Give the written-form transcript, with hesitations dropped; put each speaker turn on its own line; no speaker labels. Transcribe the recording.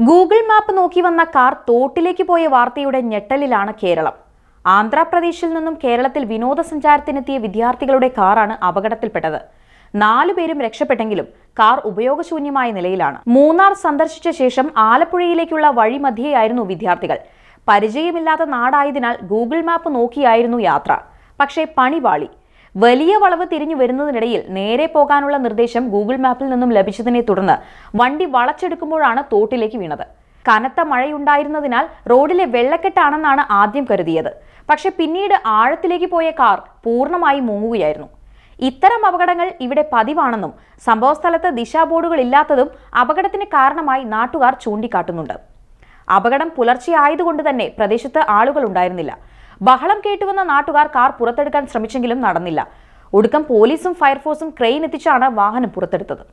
Google map നോക്കി വന്ന car തോട്ടിലേക്ക് പോയ വാർത്തയുടെ ഞെട്ടലിലാണ് കേരളം. ആന്ധ്രാപ്രദേശിൽ നിന്നും കേരളത്തിൽ വിനോദസഞ്ചാരത്തിനെത്തിയ വിദ്യാർത്ഥികളുടെ കാറാണ് അപകടത്തിൽപ്പെട്ടത്. 4 പേരും രക്ഷപ്പെട്ടെങ്കിലും കാർ ഉപയോഗശൂന്യമായ നിലയിലാണ്. മൂന്നാർ സന്ദർശിച്ച ശേഷം ആലപ്പുഴയിലേക്കുള്ള വഴി മധ്യേയായിരുന്നു വിദ്യാർത്ഥികൾ. പരിചയമില്ലാത്ത നാടായതിനാൽ ഗൂഗിൾ മാപ്പ് നോക്കിയായിരുന്നു യാത്ര. പക്ഷേ പണിപാളി. വലിയ വളവ് തിരിഞ്ഞു വരുന്നതിനിടയിൽ നേരെ പോകാനുള്ള നിർദ്ദേശം ഗൂഗിൾ മാപ്പിൽ നിന്നും ലഭിച്ചതിനെ തുടർന്ന് വണ്ടി വളച്ചെടുക്കുമ്പോഴാണ് തോട്ടിലേക്ക് വീണത്. കനത്ത മഴയുണ്ടായിരുന്നതിനാൽ റോഡിലെ വെള്ളക്കെട്ടാണെന്നാണ് ആദ്യം കരുതിയത്. പക്ഷെ പിന്നീട് ആഴത്തിലേക്ക് പോയ കാർ പൂർണ്ണമായി മുങ്ങുകയായിരുന്നു. ഇത്തരം അപകടങ്ങൾ ഇവിടെ പതിവാണെന്നും സംഭവസ്ഥലത്ത് ദിശാബോർഡുകൾ ഇല്ലാത്തതും അപകടത്തിന് കാരണമായി നാട്ടുകാർ ചൂണ്ടിക്കാട്ടുന്നുണ്ട്. അപകടം പുലർച്ചെ ആയതുകൊണ്ട് തന്നെ പ്രദേശത്ത് ആളുകൾ ഉണ്ടായിരുന്നില്ല. ബഹളം കേട്ടുവന്ന നാട്ടുകാർ കാർ പുറത്തെടുക്കാൻ ശ്രമിച്ചെങ്കിലും നടന്നില്ല. ഒടുക്കം പോലീസും ഫയർഫോഴ്സും ക്രെയിൻ എത്തിച്ചാണ് വാഹനം പുറത്തെടുത്തത്.